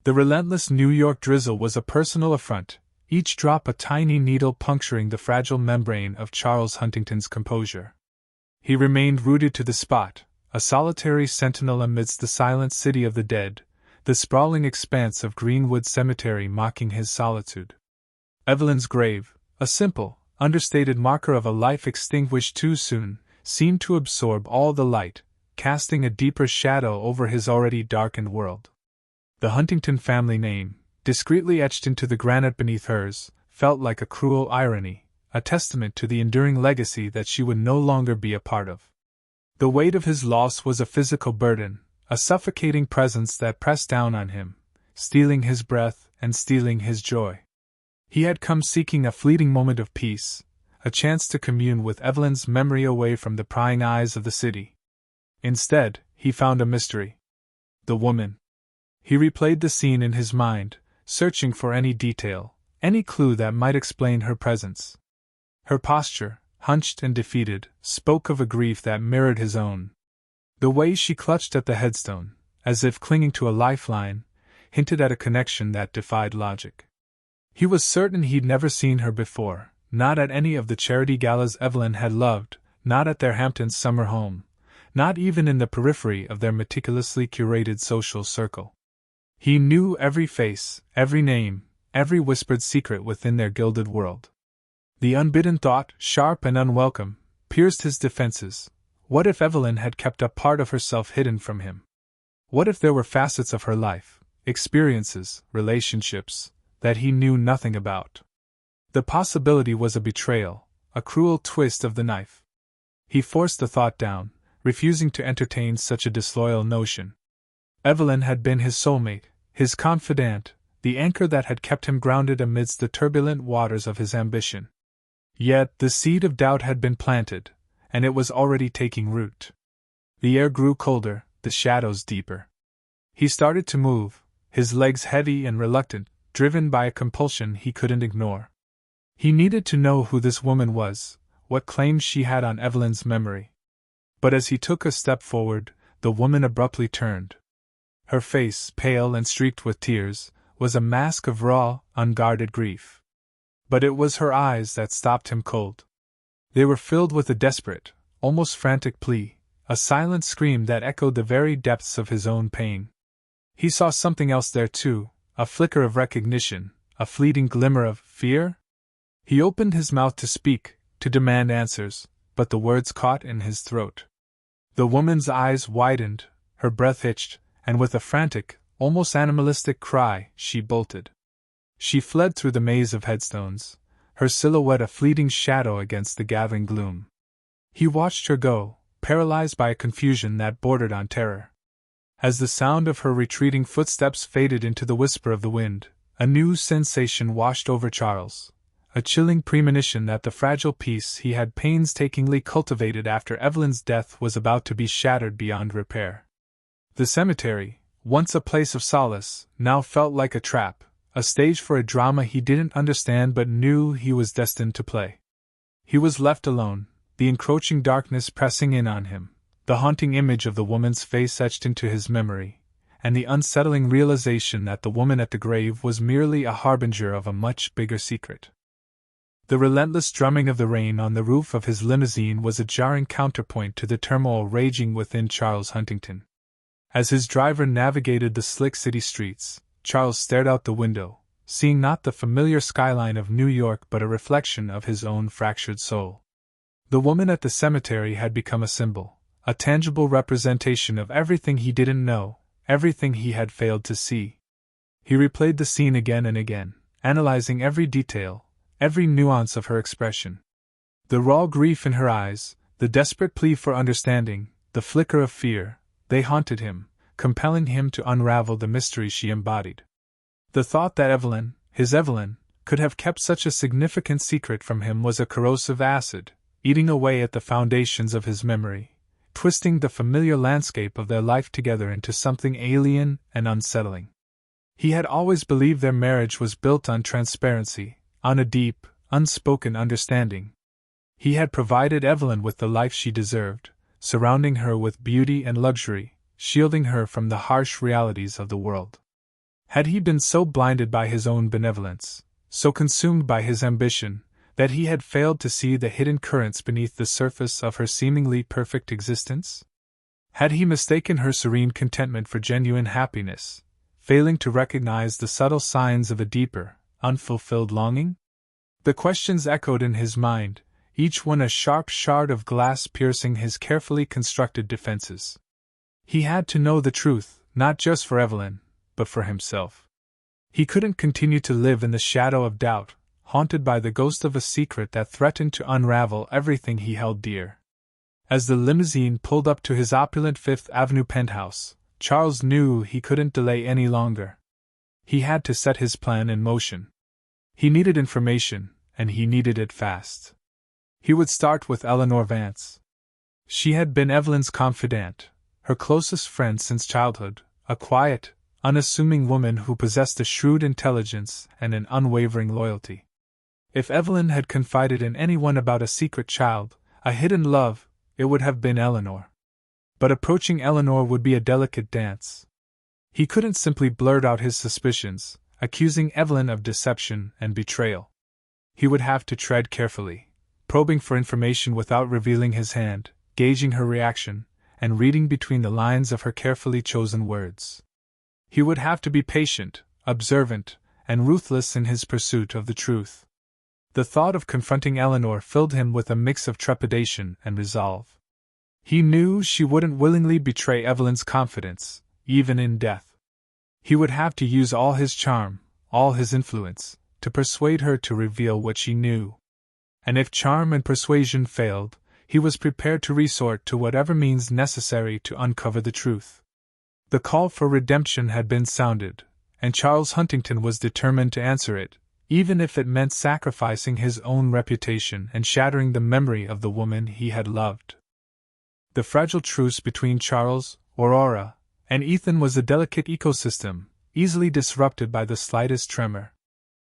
The relentless New York drizzle was a personal affront, each drop a tiny needle puncturing the fragile membrane of Charles Huntington's composure. He remained rooted to the spot, a solitary sentinel amidst the silent city of the dead, the sprawling expanse of Greenwood Cemetery mocking his solitude. Evelyn's grave, a simple, understated marker of a life extinguished too soon, seemed to absorb all the light, casting a deeper shadow over his already darkened world. The Huntington family name, discreetly etched into the granite beneath hers, felt like a cruel irony, a testament to the enduring legacy that she would no longer be a part of. The weight of his loss was a physical burden, a suffocating presence that pressed down on him, stealing his breath and stealing his joy. He had come seeking a fleeting moment of peace, a chance to commune with Evelyn's memory away from the prying eyes of the city. Instead, he found a mystery. The woman. He replayed the scene in his mind, searching for any detail, any clue that might explain her presence. Her posture, hunched and defeated, spoke of a grief that mirrored his own. The way she clutched at the headstone, as if clinging to a lifeline, hinted at a connection that defied logic. He was certain he'd never seen her before, not at any of the charity galas Evelyn had loved, not at their Hampton summer home, not even in the periphery of their meticulously curated social circle. He knew every face, every name, every whispered secret within their gilded world. The unbidden thought, sharp and unwelcome, pierced his defenses. What if Evelyn had kept a part of herself hidden from him? What if there were facets of her life, experiences, relationships, that he knew nothing about? The possibility was a betrayal, a cruel twist of the knife. He forced the thought down, refusing to entertain such a disloyal notion. Evelyn had been his soulmate, his confidant, the anchor that had kept him grounded amidst the turbulent waters of his ambition. Yet the seed of doubt had been planted, and it was already taking root. The air grew colder, the shadows deeper. He started to move, his legs heavy and reluctant, driven by a compulsion he couldn't ignore. He needed to know who this woman was, what claims she had on Evelyn's memory. But as he took a step forward, the woman abruptly turned. Her face, pale and streaked with tears, was a mask of raw, unguarded grief. But it was her eyes that stopped him cold. They were filled with a desperate, almost frantic plea, a silent scream that echoed the very depths of his own pain. He saw something else there too, a flicker of recognition, a fleeting glimmer of fear. He opened his mouth to speak, to demand answers, but the words caught in his throat. The woman's eyes widened, her breath hitched, and with a frantic, almost animalistic cry, she bolted. She fled through the maze of headstones, her silhouette a fleeting shadow against the gathering gloom. He watched her go, paralyzed by a confusion that bordered on terror. As the sound of her retreating footsteps faded into the whisper of the wind, a new sensation washed over Charles, a chilling premonition that the fragile peace he had painstakingly cultivated after Evelyn's death was about to be shattered beyond repair. The cemetery, once a place of solace, now felt like a trap, a stage for a drama he didn't understand but knew he was destined to play. He was left alone, the encroaching darkness pressing in on him, the haunting image of the woman's face etched into his memory, and the unsettling realization that the woman at the grave was merely a harbinger of a much bigger secret. The relentless drumming of the rain on the roof of his limousine was a jarring counterpoint to the turmoil raging within Charles Huntington. As his driver navigated the slick city streets, Charles stared out the window, seeing not the familiar skyline of New York but a reflection of his own fractured soul. The woman at the cemetery had become a symbol, a tangible representation of everything he didn't know, everything he had failed to see. He replayed the scene again and again, analyzing every detail, every nuance of her expression. The raw grief in her eyes, the desperate plea for understanding, the flicker of fear, they haunted him, compelling him to unravel the mystery she embodied. The thought that Evelyn, his Evelyn, could have kept such a significant secret from him was a corrosive acid, eating away at the foundations of his memory, twisting the familiar landscape of their life together into something alien and unsettling. He had always believed their marriage was built on transparency, on a deep, unspoken understanding. He had provided Evelyn with the life she deserved, surrounding her with beauty and luxury, shielding her from the harsh realities of the world. Had he been so blinded by his own benevolence, so consumed by his ambition, that he had failed to see the hidden currents beneath the surface of her seemingly perfect existence? Had he mistaken her serene contentment for genuine happiness, failing to recognize the subtle signs of a deeper, unfulfilled longing? The questions echoed in his mind, each one a sharp shard of glass piercing his carefully constructed defenses. He had to know the truth, not just for Evelyn, but for himself. He couldn't continue to live in the shadow of doubt, haunted by the ghost of a secret that threatened to unravel everything he held dear. As the limousine pulled up to his opulent Fifth Avenue penthouse, Charles knew he couldn't delay any longer. He had to set his plan in motion. He needed information, and he needed it fast. He would start with Eleanor Vance. She had been Evelyn's confidante, her closest friend since childhood, a quiet, unassuming woman who possessed a shrewd intelligence and an unwavering loyalty. If Evelyn had confided in anyone about a secret child, a hidden love, it would have been Eleanor. But approaching Eleanor would be a delicate dance. He couldn't simply blurt out his suspicions, accusing Evelyn of deception and betrayal. He would have to tread carefully, probing for information without revealing his hand, gauging her reaction, and reading between the lines of her carefully chosen words. He would have to be patient, observant, and ruthless in his pursuit of the truth. The thought of confronting Eleanor filled him with a mix of trepidation and resolve. He knew she wouldn't willingly betray Evelyn's confidence, even in death. He would have to use all his charm, all his influence, to persuade her to reveal what she knew. And if charm and persuasion failed, he was prepared to resort to whatever means necessary to uncover the truth. The call for redemption had been sounded, and Charles Huntington was determined to answer it, even if it meant sacrificing his own reputation and shattering the memory of the woman he had loved. The fragile truce between Charles, Aurora, and Ethan was a delicate ecosystem, easily disrupted by the slightest tremor.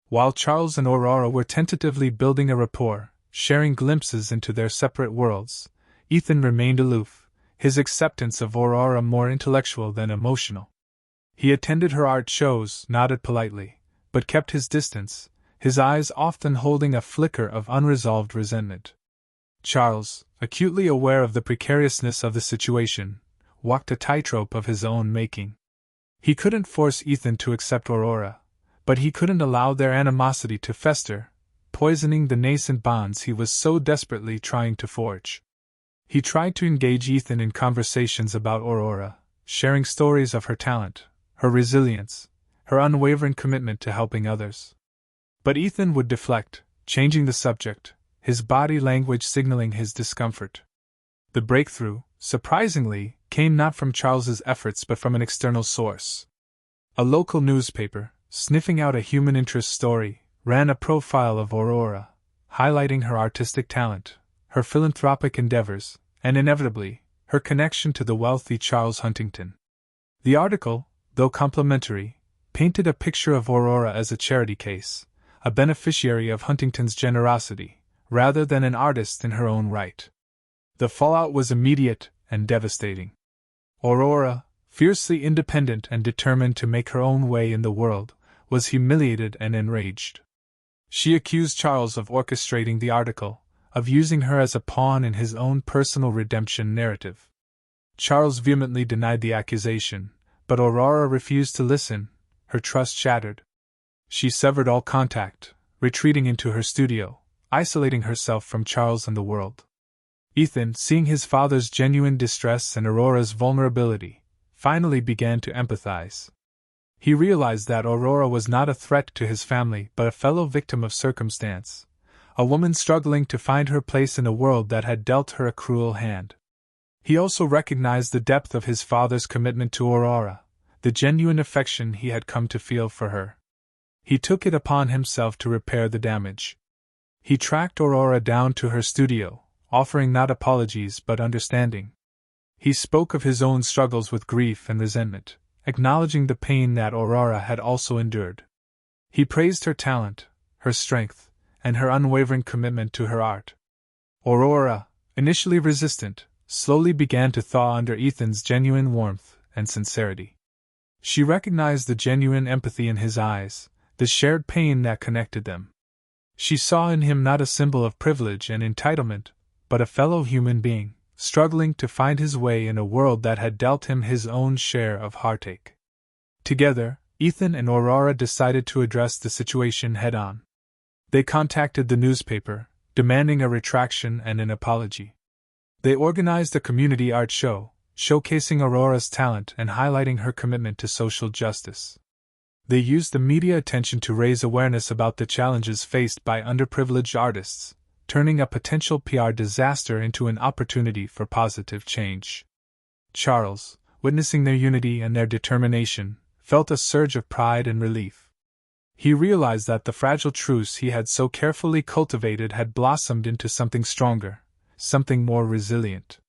While Charles and Aurora were tentatively building a rapport, sharing glimpses into their separate worlds, Ethan remained aloof, his acceptance of Aurora more intellectual than emotional. He attended her art shows, nodded politely, but kept his distance, his eyes often holding a flicker of unresolved resentment. Charles, acutely aware of the precariousness of the situation, walked a tightrope of his own making. He couldn't force Ethan to accept Aurora, but he couldn't allow their animosity to fester, poisoning the nascent bonds he was so desperately trying to forge. He tried to engage Ethan in conversations about Aurora, sharing stories of her talent, her resilience, her unwavering commitment to helping others. But Ethan would deflect, changing the subject, his body language signaling his discomfort. The breakthrough, surprisingly, came not from Charles's efforts but from an external source. A local newspaper, sniffing out a human interest story, ran a profile of Aurora, highlighting her artistic talent, her philanthropic endeavors, and inevitably, her connection to the wealthy Charles Huntington. The article, though complimentary, painted a picture of Aurora as a charity case, a beneficiary of Huntington's generosity, rather than an artist in her own right. The fallout was immediate and devastating. Aurora, fiercely independent and determined to make her own way in the world, was humiliated and enraged. She accused Charles of orchestrating the article, of using her as a pawn in his own personal redemption narrative. Charles vehemently denied the accusation, but Aurora refused to listen, her trust shattered. She severed all contact, retreating into her studio, isolating herself from Charles and the world. Ethan, seeing his father's genuine distress and Aurora's vulnerability, finally began to empathize. He realized that Aurora was not a threat to his family but a fellow victim of circumstance, a woman struggling to find her place in a world that had dealt her a cruel hand. He also recognized the depth of his father's commitment to Aurora, the genuine affection he had come to feel for her. He took it upon himself to repair the damage. He tracked Aurora down to her studio, offering not apologies but understanding. He spoke of his own struggles with grief and resentment, acknowledging the pain that Aurora had also endured. He praised her talent, her strength, and her unwavering commitment to her art. Aurora, initially resistant, slowly began to thaw under Ethan's genuine warmth and sincerity. She recognized the genuine empathy in his eyes, the shared pain that connected them. She saw in him not a symbol of privilege and entitlement, but a fellow human being, struggling to find his way in a world that had dealt him his own share of heartache. Together, Ethan and Aurora decided to address the situation head-on. They contacted the newspaper, demanding a retraction and an apology. They organized a community art show, showcasing Aurora's talent and highlighting her commitment to social justice. They used the media attention to raise awareness about the challenges faced by underprivileged artists, turning a potential PR disaster into an opportunity for positive change. Charles, witnessing their unity and their determination, felt a surge of pride and relief. He realized that the fragile truce he had so carefully cultivated had blossomed into something stronger, something more resilient.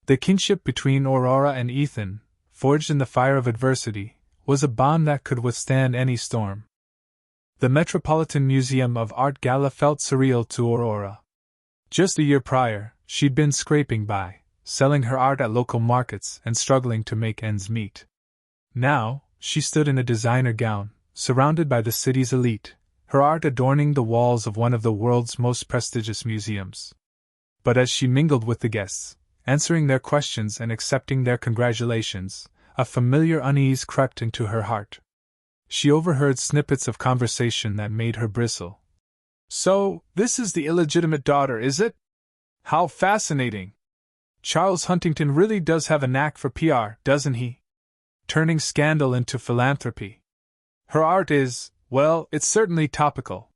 The kinship between Aurora and Ethan, forged in the fire of adversity, was a bond that could withstand any storm. The Metropolitan Museum of Art Gala felt surreal to Aurora. Just a year prior, she'd been scraping by, selling her art at local markets and struggling to make ends meet. Now, she stood in a designer gown, surrounded by the city's elite, her art adorning the walls of one of the world's most prestigious museums. But as she mingled with the guests, answering their questions and accepting their congratulations, a familiar unease crept into her heart. She overheard snippets of conversation that made her bristle. "So, this is the illegitimate daughter, is it? How fascinating! Charles Huntington really does have a knack for PR, doesn't he? Turning scandal into philanthropy. Her art is, well, it's certainly topical.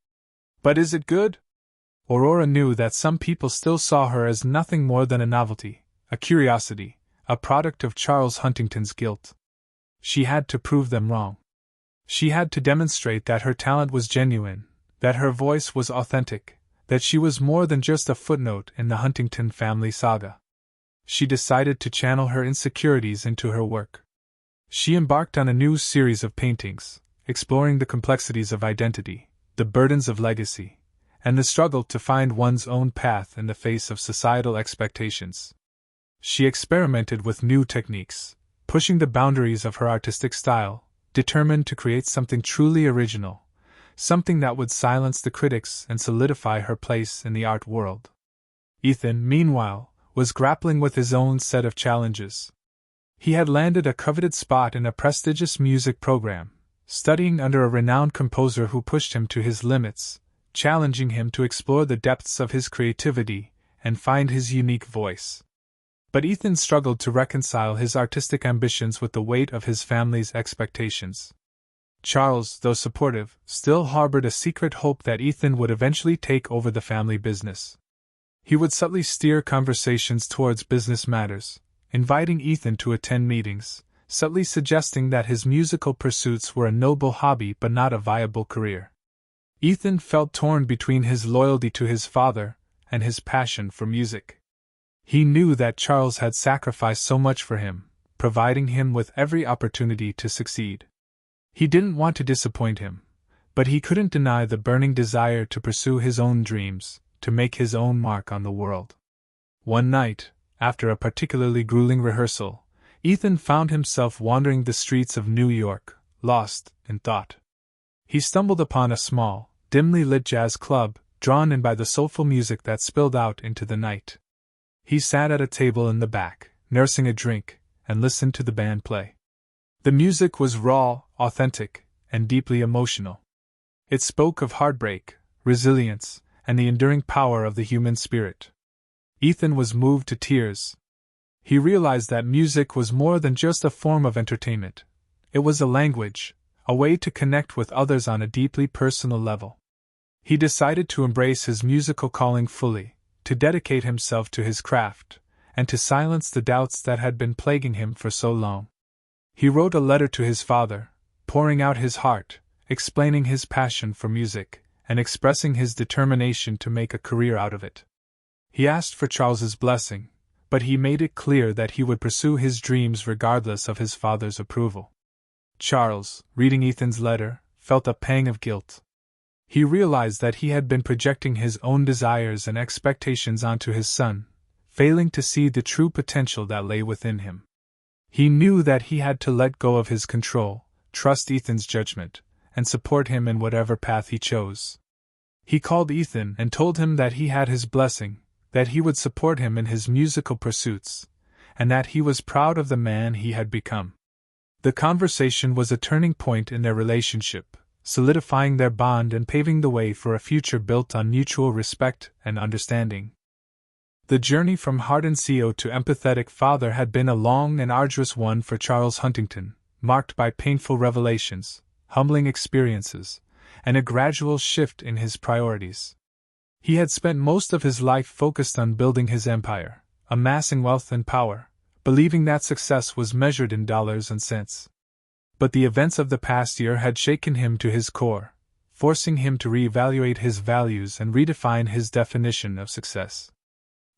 But is it good?" Aurora knew that some people still saw her as nothing more than a novelty, a curiosity, a product of Charles Huntington's guilt. She had to prove them wrong. She had to demonstrate that her talent was genuine, that her voice was authentic, that she was more than just a footnote in the Huntington family saga. She decided to channel her insecurities into her work. She embarked on a new series of paintings, exploring the complexities of identity, the burdens of legacy, and the struggle to find one's own path in the face of societal expectations. She experimented with new techniques, pushing the boundaries of her artistic style, determined to create something truly original, something that would silence the critics and solidify her place in the art world. Ethan, meanwhile, was grappling with his own set of challenges. He had landed a coveted spot in a prestigious music program, studying under a renowned composer who pushed him to his limits, challenging him to explore the depths of his creativity and find his unique voice. But Ethan struggled to reconcile his artistic ambitions with the weight of his family's expectations. Charles, though supportive, still harbored a secret hope that Ethan would eventually take over the family business. He would subtly steer conversations towards business matters, inviting Ethan to attend meetings, subtly suggesting that his musical pursuits were a noble hobby but not a viable career. Ethan felt torn between his loyalty to his father and his passion for music. He knew that Charles had sacrificed so much for him, providing him with every opportunity to succeed. He didn't want to disappoint him, but he couldn't deny the burning desire to pursue his own dreams, to make his own mark on the world. One night, after a particularly grueling rehearsal, Ethan found himself wandering the streets of New York, lost in thought. He stumbled upon a small, dimly lit jazz club, drawn in by the soulful music that spilled out into the night. He sat at a table in the back, nursing a drink, and listened to the band play. The music was raw, authentic, and deeply emotional. It spoke of heartbreak, resilience, and the enduring power of the human spirit. Ethan was moved to tears. He realized that music was more than just a form of entertainment. It was a language, a way to connect with others on a deeply personal level. He decided to embrace his musical calling fully, to dedicate himself to his craft, and to silence the doubts that had been plaguing him for so long. He wrote a letter to his father, pouring out his heart, explaining his passion for music, and expressing his determination to make a career out of it. He asked for Charles's blessing, but he made it clear that he would pursue his dreams regardless of his father's approval. Charles, reading Ethan's letter, felt a pang of guilt. He realized that he had been projecting his own desires and expectations onto his son, failing to see the true potential that lay within him. He knew that he had to let go of his control, trust Ethan's judgment, and support him in whatever path he chose. He called Ethan and told him that he had his blessing, that he would support him in his musical pursuits, and that he was proud of the man he had become. The conversation was a turning point in their relationship, solidifying their bond and paving the way for a future built on mutual respect and understanding. The journey from hardened CEO to empathetic father had been a long and arduous one for Charles Huntington, marked by painful revelations, humbling experiences, and a gradual shift in his priorities. He had spent most of his life focused on building his empire, amassing wealth and power, believing that success was measured in dollars and cents. But the events of the past year had shaken him to his core, forcing him to reevaluate his values and redefine his definition of success.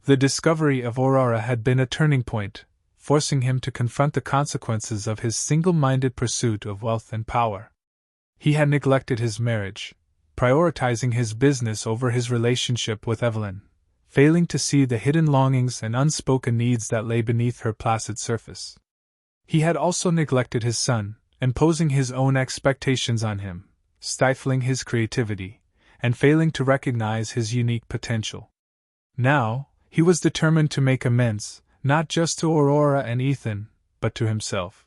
The discovery of Aurora had been a turning point, forcing him to confront the consequences of his single-minded pursuit of wealth and power. He had neglected his marriage, prioritizing his business over his relationship with Evelyn, failing to see the hidden longings and unspoken needs that lay beneath her placid surface. He had also neglected his son, imposing his own expectations on him, stifling his creativity, and failing to recognize his unique potential. Now, he was determined to make amends, not just to Aurora and Ethan, but to himself.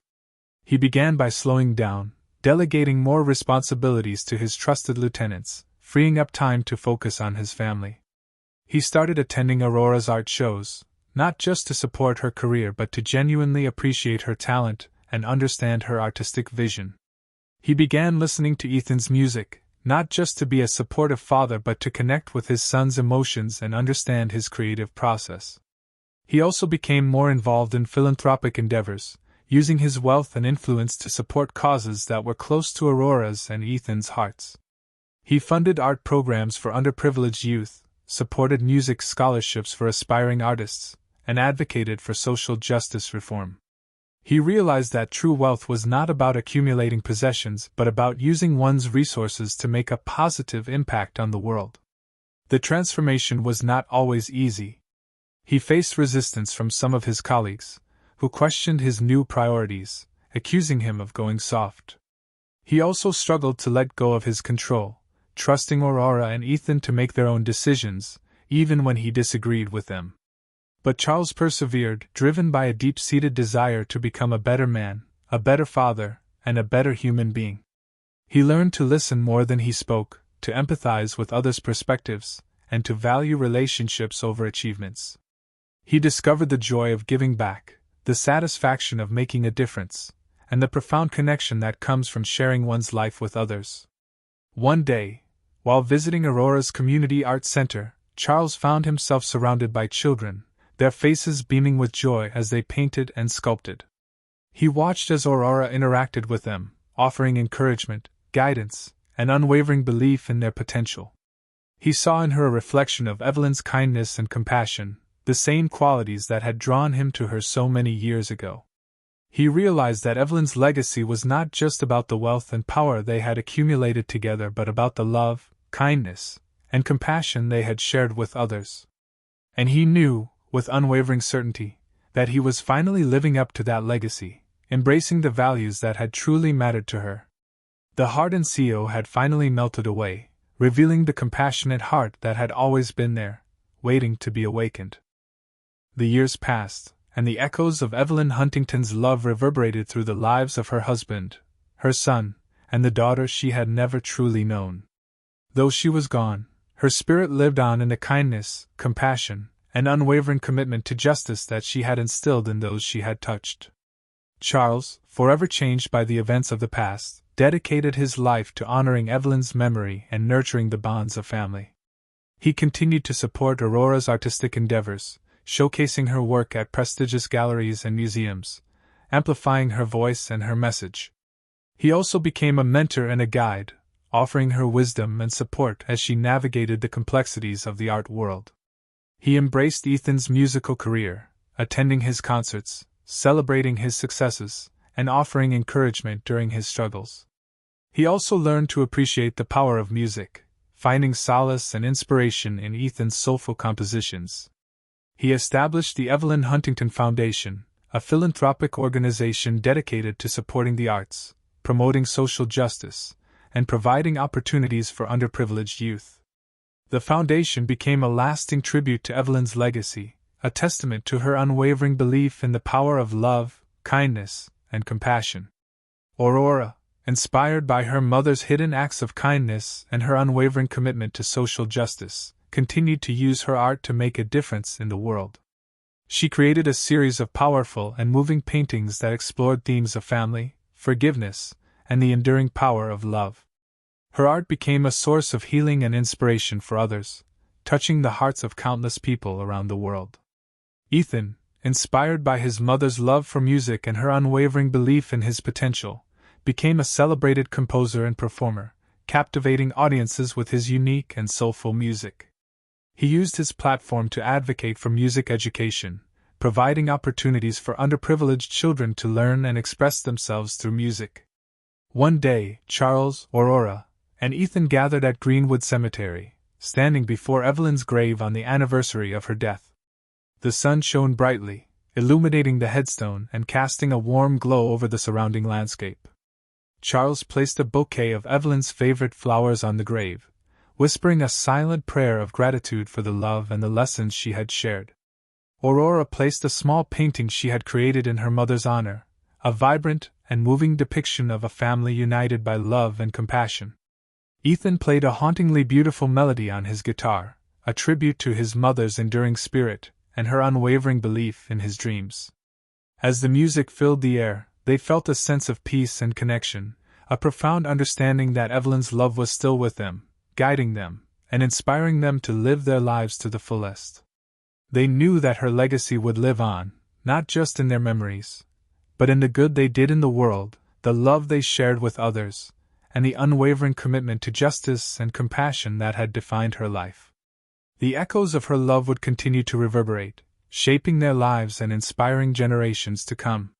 He began by slowing down, delegating more responsibilities to his trusted lieutenants, freeing up time to focus on his family. He started attending Aurora's art shows, not just to support her career but to genuinely appreciate her talent and understand her artistic vision. He began listening to Ethan's music, not just to be a supportive father but to connect with his son's emotions and understand his creative process. He also became more involved in philanthropic endeavors, using his wealth and influence to support causes that were close to Aurora's and Ethan's hearts. He funded art programs for underprivileged youth, supported music scholarships for aspiring artists, and advocated for social justice reform. He realized that true wealth was not about accumulating possessions but about using one's resources to make a positive impact on the world. The transformation was not always easy. He faced resistance from some of his colleagues, who questioned his new priorities, accusing him of going soft. He also struggled to let go of his control, trusting Aurora and Ethan to make their own decisions, even when he disagreed with them. But Charles persevered, driven by a deep-seated desire to become a better man, a better father, and a better human being. He learned to listen more than he spoke, to empathize with others' perspectives, and to value relationships over achievements. He discovered the joy of giving back, the satisfaction of making a difference, and the profound connection that comes from sharing one's life with others. One day, while visiting Aurora's community art center, Charles found himself surrounded by children, their faces beaming with joy as they painted and sculpted. He watched as Aurora interacted with them, offering encouragement, guidance, and unwavering belief in their potential. He saw in her a reflection of Evelyn's kindness and compassion, the same qualities that had drawn him to her so many years ago. He realized that Evelyn's legacy was not just about the wealth and power they had accumulated together but about the love, kindness, and compassion they had shared with others. And he knew, with unwavering certainty, that he was finally living up to that legacy, embracing the values that had truly mattered to her. The hardened CEO had finally melted away, revealing the compassionate heart that had always been there, waiting to be awakened. The years passed, and the echoes of Evelyn Huntington's love reverberated through the lives of her husband, her son, and the daughter she had never truly known. Though she was gone, her spirit lived on in the kindness, compassion, and unwavering commitment to justice that she had instilled in those she had touched. Charles, forever changed by the events of the past, dedicated his life to honoring Evelyn's memory and nurturing the bonds of family. He continued to support Aurora's artistic endeavors, showcasing her work at prestigious galleries and museums, amplifying her voice and her message. He also became a mentor and a guide, offering her wisdom and support as she navigated the complexities of the art world. He embraced Ethan's musical career, attending his concerts, celebrating his successes, and offering encouragement during his struggles. He also learned to appreciate the power of music, finding solace and inspiration in Ethan's soulful compositions. He established the Evelyn Huntington Foundation, a philanthropic organization dedicated to supporting the arts, promoting social justice, and providing opportunities for underprivileged youth. The foundation became a lasting tribute to Evelyn's legacy, a testament to her unwavering belief in the power of love, kindness, and compassion. Aurora, inspired by her mother's hidden acts of kindness and her unwavering commitment to social justice, continued to use her art to make a difference in the world. She created a series of powerful and moving paintings that explored themes of family, forgiveness, and the enduring power of love. Her art became a source of healing and inspiration for others, touching the hearts of countless people around the world. Ethan, inspired by his mother's love for music and her unwavering belief in his potential, became a celebrated composer and performer, captivating audiences with his unique and soulful music. He used his platform to advocate for music education, providing opportunities for underprivileged children to learn and express themselves through music. One day, Charles, Aurora, and Ethan gathered at Greenwood Cemetery, standing before Evelyn's grave on the anniversary of her death. The sun shone brightly, illuminating the headstone and casting a warm glow over the surrounding landscape. Charles placed a bouquet of Evelyn's favorite flowers on the grave, whispering a silent prayer of gratitude for the love and the lessons she had shared. Aurora placed a small painting she had created in her mother's honor, a vibrant and moving depiction of a family united by love and compassion. Ethan played a hauntingly beautiful melody on his guitar, a tribute to his mother's enduring spirit and her unwavering belief in his dreams. As the music filled the air, they felt a sense of peace and connection, a profound understanding that Evelyn's love was still with them, guiding them, and inspiring them to live their lives to the fullest. They knew that her legacy would live on, not just in their memories, but in the good they did in the world, the love they shared with others, and the unwavering commitment to justice and compassion that had defined her life. The echoes of her love would continue to reverberate, shaping their lives and inspiring generations to come.